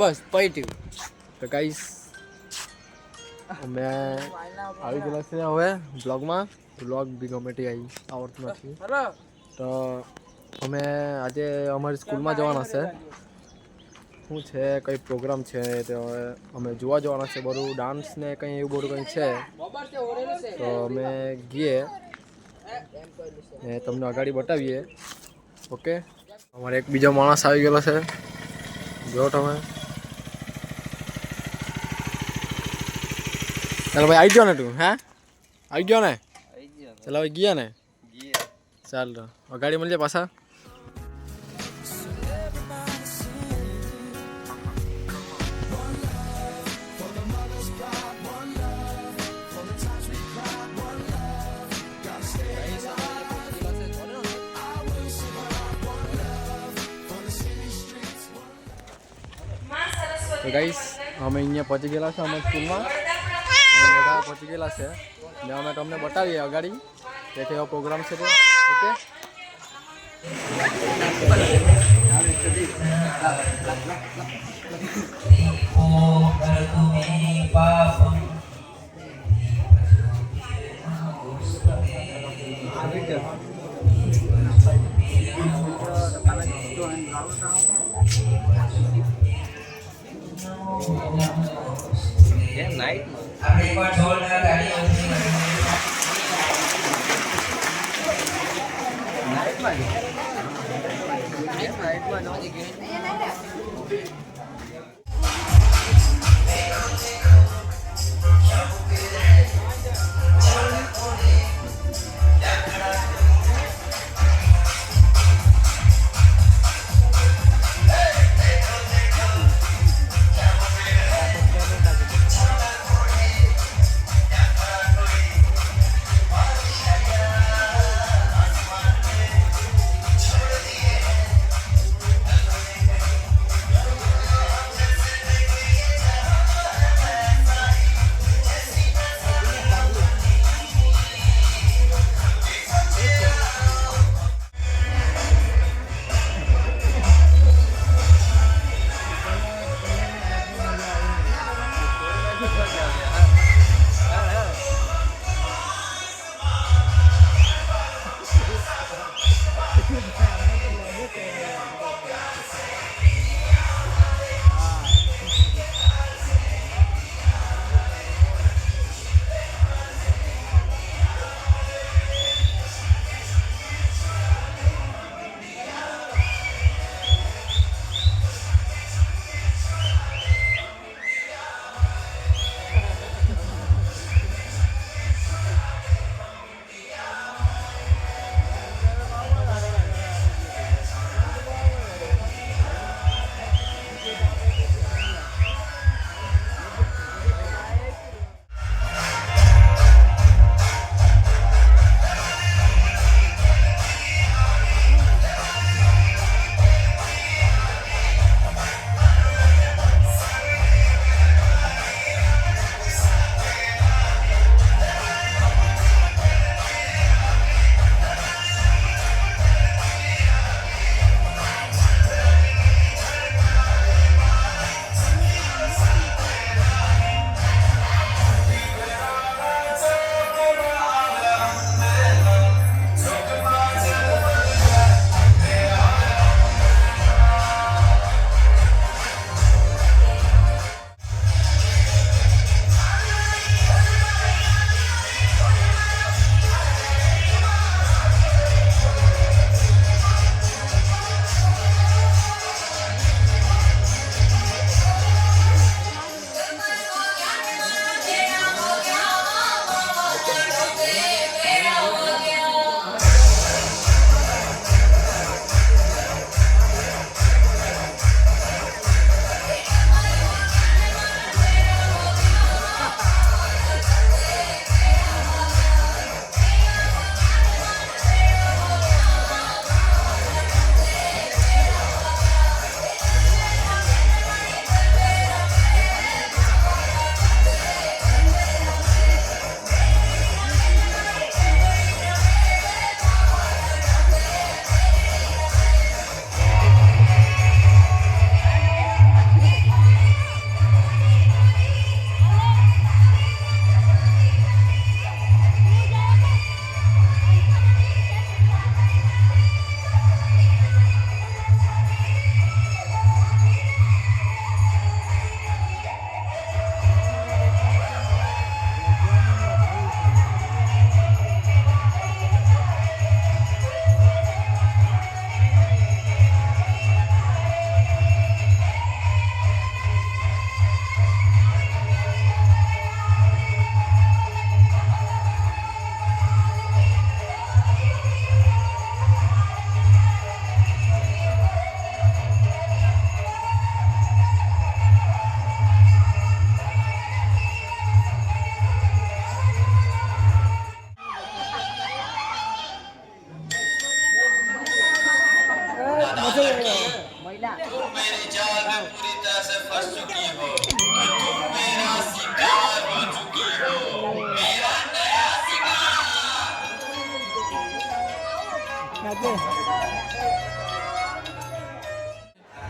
બસ પૈટ્યું તો ગાઈસ અમે આવી ગયેલા છે હવે બ્લોગમાં. બ્લોગ બી ગમે તે આવી આવડતું નથી તો અમે આજે અમારી સ્કૂલમાં જવાના છે. શું છે કંઈ પ્રોગ્રામ છે તો અમે જોવા જવાના છે. બધું ડાન્સ ને કંઈ એવું બધું કંઈ છે તો અમે ગઈએ ને તમને અગાડી બતાવીએ. ઓકે, અમારે એક બીજો માણસ આવી ગયેલો છે, જો તમે. ચાલો ભાઈ આવી ગયો ને તું? હે આવી ગયો ને? ચાલો હવે ગયા ને? ચાલ તો અગાડી મળીએ પાછા. તો ગાઈસ અમે અહીંયા પહોંચી ગયેલા છે અમારી સ્કૂલમાં. અમે બધા પહોંચી ગયેલા છે ને અમે તમને બતાવીએ અગાડી કે કેવો પ્રોગ્રામ છે તે. ઓકે,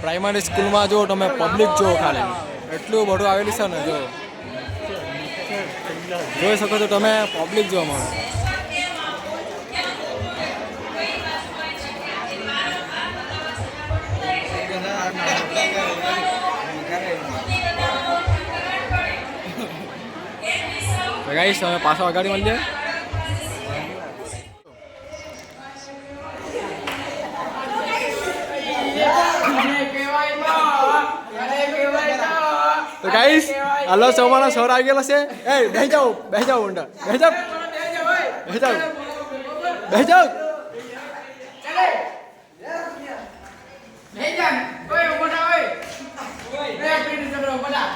પ્રાઇમરી સ્કૂલમાં જો તમે પબ્લિક જો ખાલી એટલું બધું આવેલું છે ને જો જોઈ શકો છો તમે પબ્લિક જો મળે. ગાઈસ તમે પાછો અગાડી મળીએ. તો ગાઈસ હલો સવારના સર આવી ગયેલો છે. એ બેસી જાઓ ઊંડા બેસી જાઓ.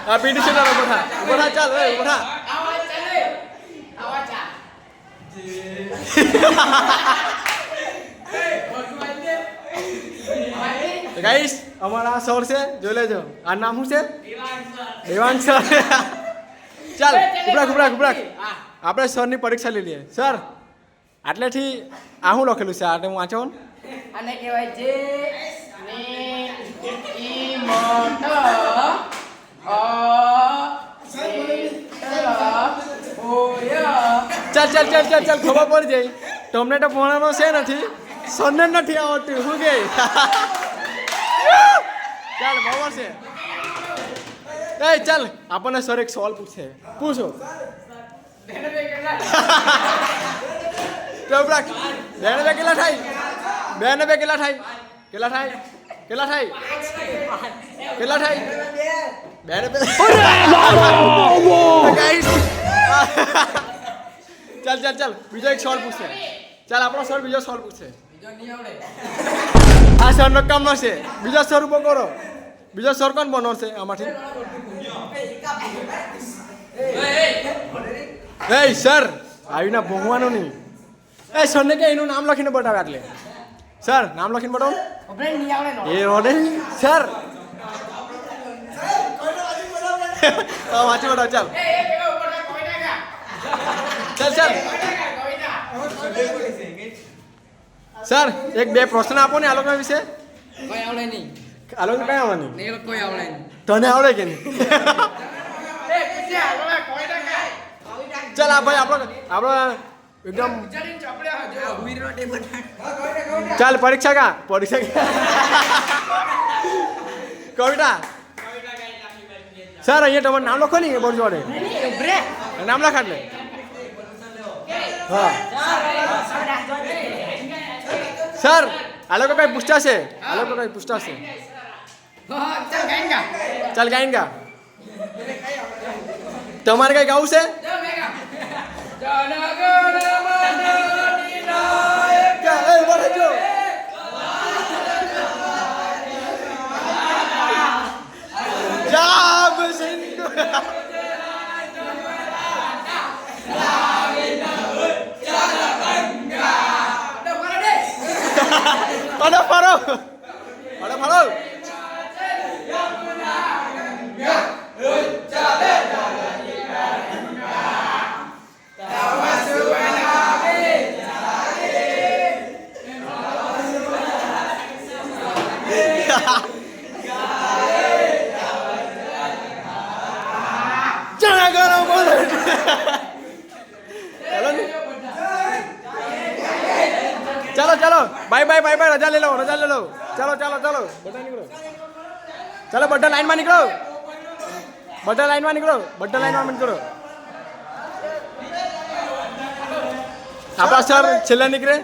હા પીટી છે ઉભા ચાલ ઉભા. ગાઈસ અમારા સર છે જોઈ લેજો. આ નામ શું છે? દેવાંગ સર. ચાલ ગુબરાક આપણે સરની પરીક્ષા લઈ લઈએ. સર આટલેથી આ શું લખેલું છે? આટલે હું વાંચો. આને કહેવાય છે ઈ મોટો ચાલ ખબર પડી જાય. તમને તો ભણવાનો છે નથી, સરને નથી આવડતું. શું કે ચાલ બરાબર છે. એ ચાલ આપણને સર એક સવાલ પૂછો. તો કેટલા થાય? 2 ને 2 કેટલા થાય? 2 ને 2 ચાલ બીજો એક સવાલ પૂછશે. ચાલ આપણો સર બીજો સવાલ પૂછશે. આ સરનો કામ છે. બીજો સર ઉભો કરો. બીજો સર કોણ બનશે આમાંથી? એ સર આવીને ભોગવાનું નહીં. એ સરને કે એનું નામ લખીને બતાવે. એટલે સર નામ લખીને બતાવો. એ રોડે સર વાંચી બતાવો. ચાલ સર એક 2 પ્રશ્ન આપો ને આ લોકો વિશે. કોઈ આવડે નહીં. આ લોકો કઈ આવડે નહીં? કોઈ આવડે નહીં. તને આવડે કે નહીં? ચાલ આ ભાઈ આપણો એકદમ ચાલ પરીક્ષા કવિતા સર અહીંયા તમારું નામ લખો ને બોર્ડ જોડે. નામ લખા એટલે હા સર આ લોકો કઈ પૂછતા છે? ચાલ ગાયન તમારે કઈ ગાવું છે? चलो बाय रजा ले लो चलो बड्डा लाइन में निकलो बड्डा लाइन में निकलो आपा सर छेल्ले निकले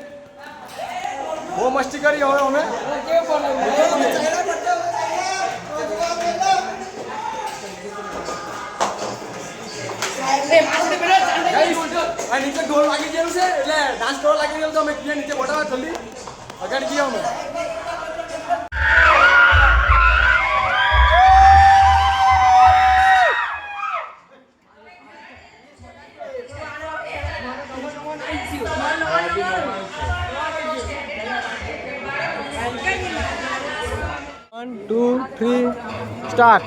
वो मस्ती करी हो हमें नीचे ढोल लागी गયેલું છે એટલે ડાન્સ કરવા લાગી ગયેલું તો અમે કીએ નીચે બોટાવા જલ્દી અગાડી ગયા અમે One, two, three, start.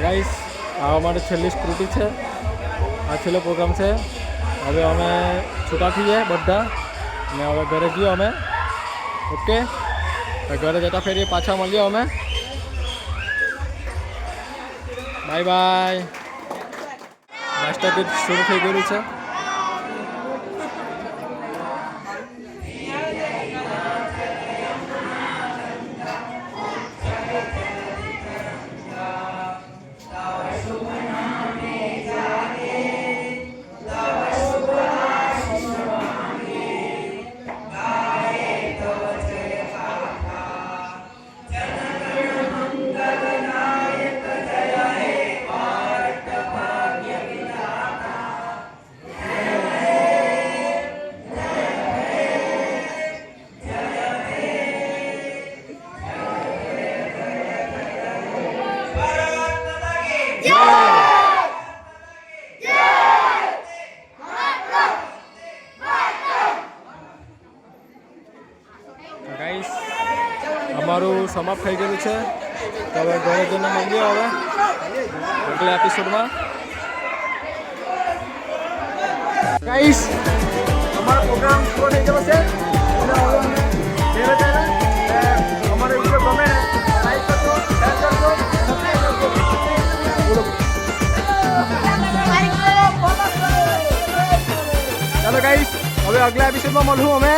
Guys આ અમારે છેલ્લી સ્કૂટી છે, આ છેલ્લો પ્રોગ્રામ છે. હવે અમે છૂટા થઈએ બધા ને હવે ઘરે જઈએ અમે. ઓકે, ઘરે જતા ફેરી પાછા મળીએ અમે. Bye bye. માસ્ટર પીટ શરૂ થઈ ગયેલું છે. ગાઈસ અમારું સમાપ્ત થઈ ગયેલું છે, તો હવે ઘરે જઈને મળીએ હવે આગલા એપિસોડમાં. ગાઈસ અમારો પ્રોગ્રામ પૂરો થઈ ગયો છે અને હવે અમે ઘરે જઈને અમારો વિડીયો ગમે લાઈક કરજો, શેર કરજો, સબસ્ક્રાઇબ કરજો. બોલો ચાલો ગાઈસ હવે આગલા એપિસોડમાં મળશું અમે.